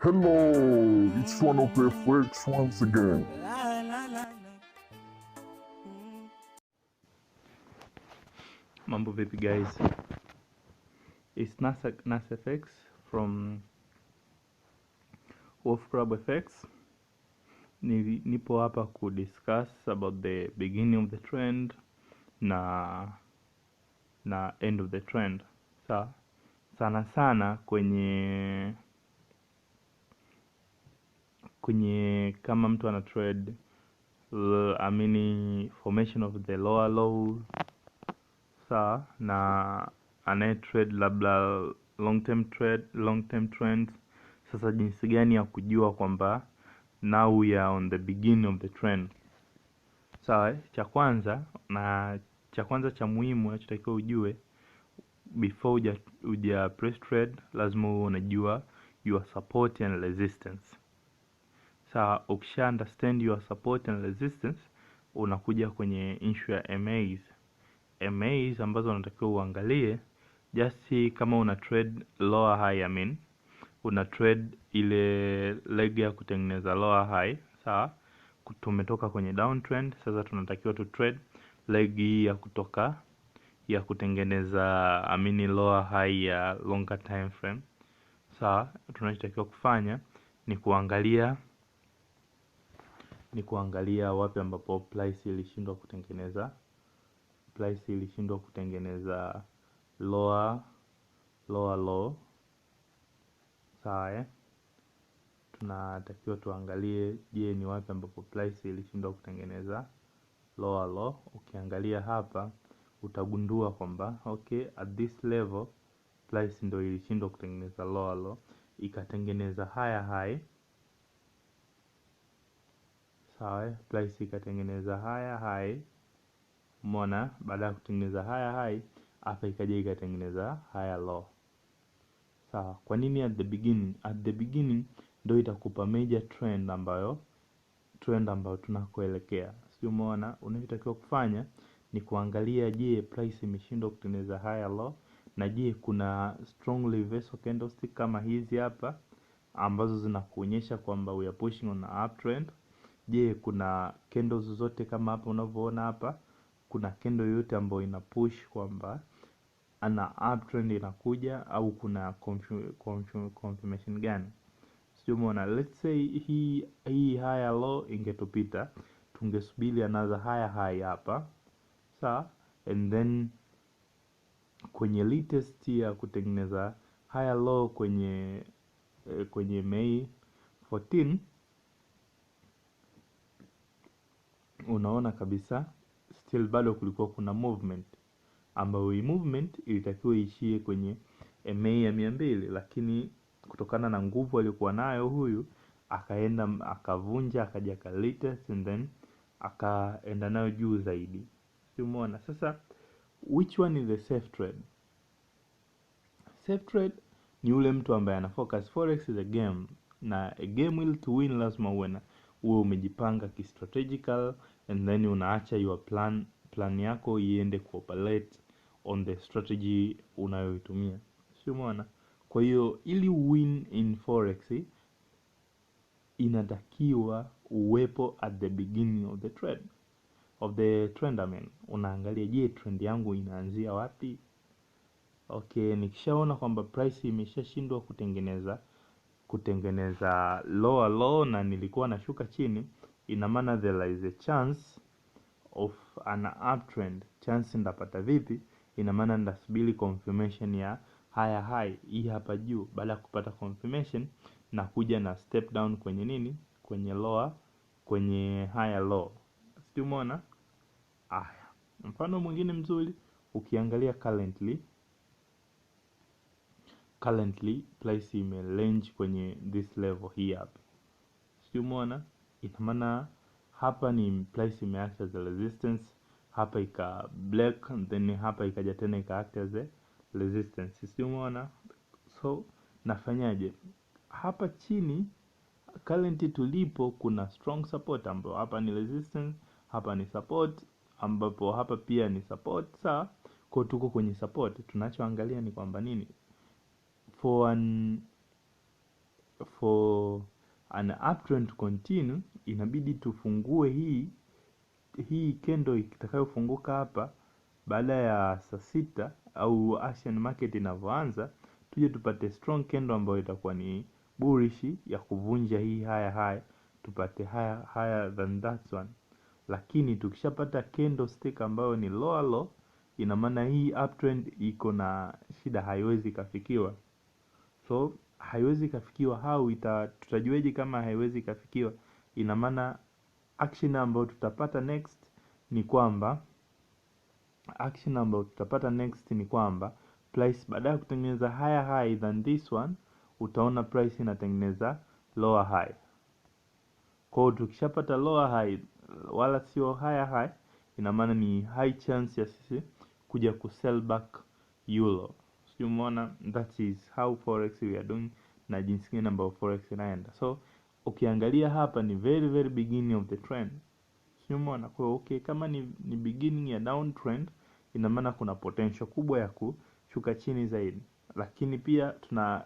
Hello, it's one of the Forex once again. Mambo vipi guys? It's NasFX from Wolf Club FX. Nipo hapa discuss about the beginning of the trend na end of the trend. Sana sana kwenye kama mtu ana trade formation of the lower low, na anaye trade labda long term trends. Sasa jinsi gani ya kujua kwamba now we are on the beginning of the trend? Cha kwanza cha muhimu unachotakiwa ujue before uja press trade, lazima uwe unajua your support and resistance. Ukisha understand your support and resistance, unakuja kwenye issue ya MAs ambazo unatakiwa uangalie just kama una trade lower high, una trade ile leg ya kutengeneza lower high. Tumetoka kwenye downtrend, sasa tunatakiwa tu trade leg ya kutengeneza lower high ya longer time frame. Tunachotakiwa kufanya ni kuangalia wapi ambapo price ilishindwa kutengeneza lower low. Tunatakiwa tuangalie, je, ni wapi ambapo price ilishindwa kutengeneza lower low. Ukiangalia hapa utagundua kwamba okay, at this level price ndio ilishindwa kutengeneza lower low, ikatengeneza higher high. Price ikatengeneza higher high. Umeona, baada ya kutengeneza higher high hapa ikaja ikatengeneza higher low. Kwa nini at the beginning? At the beginning ndio itakupa major trend ambayo tunakoelekea. Umeona, unachotakiwa kufanya ni kuangalia, je, price imeshindwa kutengeneza higher low, na je kuna strong reversal candlestick kama hizi hapa ambazo zinakuonyesha kwamba we are pushing on a uptrend. Je, kuna candles zote kama hapa unavyoona hapa, kuna candle yote ambayo ina push kwamba ana uptrend inakuja, au kuna confirmation gani? Umeona, let's say hii higher low ingetupita, tungesubiri another higher high hapa. And then kwenye latest ya kutengeneza higher low kwenye May 14, unaona kabisa still bado kulikuwa kuna movement, ambayo hii movement ilitakiwa ishie kwenye MA ya 200, lakini kutokana na nguvu aliyokuwa nayo huyu akaenda akavunja, akaja latest and then akaenda nayo juu zaidi. Umeona? Sasa which one is the safe trade? Safe trade ni ule mtu ambaye ana focus. Forex is a game, na a game will to win lazima uwe umejipanga strategical, and then unaacha your plan yako iende cooperate on the strategy unayoitumia. Umeona? Kwa hiyo ili win in forex inatakiwa uwepo at the beginning of the trend. Unaangalia, je, trend yangu inaanzia wapi? Okay, nikishaona kwamba price imeshashindwa kutengeneza lower low na nilikuwa nashuka chini, ina maana there is a chance of an uptrend. Chance ndapata vipi? Ina maana ndasubiri confirmation ya higher high hii hapa juu. Baada ya kupata confirmation na kuja na step down kwenye nini? Kwenye higher low. Umeona? Mfano mwingine mzuri, ukiangalia currently price range kwenye this level hii hapa. Umeona? Ina maana hapa ni price act as a resistance, hapa ika black, and then hapa ikaja tena act as a resistance. Umeona? So nafanyaje? Hapa chini currently tulipo kuna strong support, ambapo hapa ni resistance, hapa ni support, ambapo hapa pia ni support. Kwa tuko kwenye support. Tunachoangalia ni kwamba nini, for for an uptrend to continue inabidi tufungue hii candle itakayofunguka hapa baada ya saa 6 au Asian market inavyoanza, tuje tupate strong candle ambayo itakuwa ni bullish ya kuvunja hii higher tupate higher than that one. Lakini tukishapata candlestick ambayo ni lower low, ina maana hii uptrend iko na shida, haiwezi kafikiwa. So haiwezi kafikiwa, tutajueje kama haiwezi kafikiwa? Ina maana action ambayo tutapata next ni kwamba price baada ya kutengeneza higher high than this one, utaona price inatengeneza lower high. Kwa hiyo tukishapata lower high wala sio higher high, ina maana ni high chance ya sisi kuja kusell back euro. So umeona, that is how forex we are doing na jinsi gani ambayo forex inaenda. So ukiangalia hapa ni very very beginning of the trend. So umeona, kwa okay, kama ni beginning ya downtrend, ina maana kuna potential kubwa ya kushuka chini zaidi. Lakini pia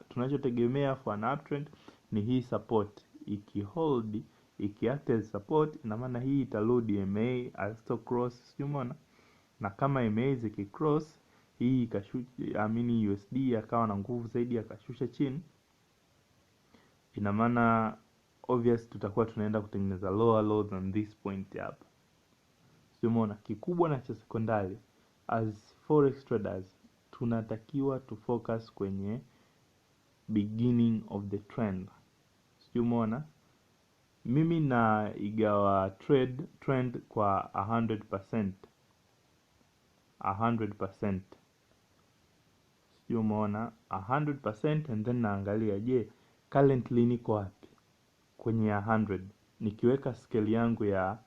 tunachotegemea for an uptrend ni hii support ikihold, ikiact as support, ina maana hii itarudi MA as cross. Umeona, na kama MA zikicross hii ikashusha, amini USD akawa na nguvu zaidi akashusha chini, ina maana obvious tutakuwa tunaenda kutengeneza lower low than this point hapa. Umeona, kikubwa na cha sekondari as forex traders tunatakiwa to focus kwenye beginning of the trend. Umeona, mimi na igawa trend kwa 100%. Umeona, 100%, and then naangalia je, currently niko wapi kwenye 100. Nikiweka scale yangu ya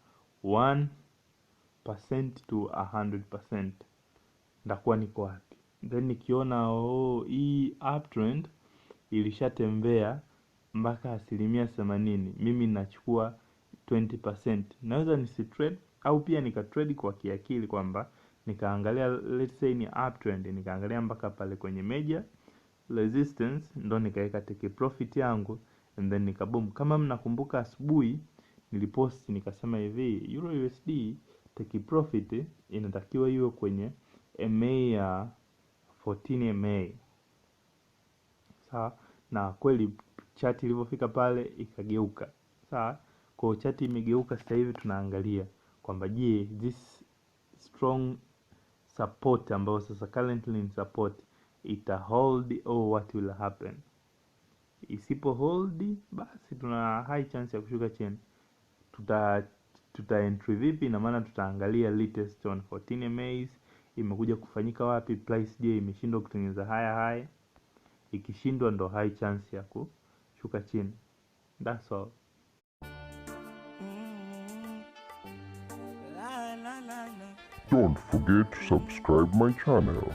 1% to 100% ndakuwa niko wapi. Then nikiona hii uptrend ilishatembea mpaka 80%, mimi nachukua 20%. Naweza nisitrade au pia nikatrade kwa kiakili, kwamba nikaangalia let's say ni uptrend, nikaangalia mpaka pale kwenye major resistance, ndo nikaweka take profit yangu, and then nikaboom. Kama mnakumbuka asubuhi nilipost nikasema hivi, Euro USD take profit inatakiwa iwe kwenye MA ya 14 MA. Sawa, na kweli chati ilipofika pale ikageuka. Sawa, kwa chati imegeuka. Sasa hivi tunaangalia kwamba je, this strong support ambayo sasa currently in support ita hold or what will happen. Isipo hold, basi tuna high chance ya kushuka chini. Tuta entry vipi? Na maana tutaangalia latest on 14 MAs imekuja kufanyika wapi, price je imeshindwa kutengeneza high. Ikishindwa ndo high chance ya kushuka chini. That's all. Don't forget to subscribe my channel.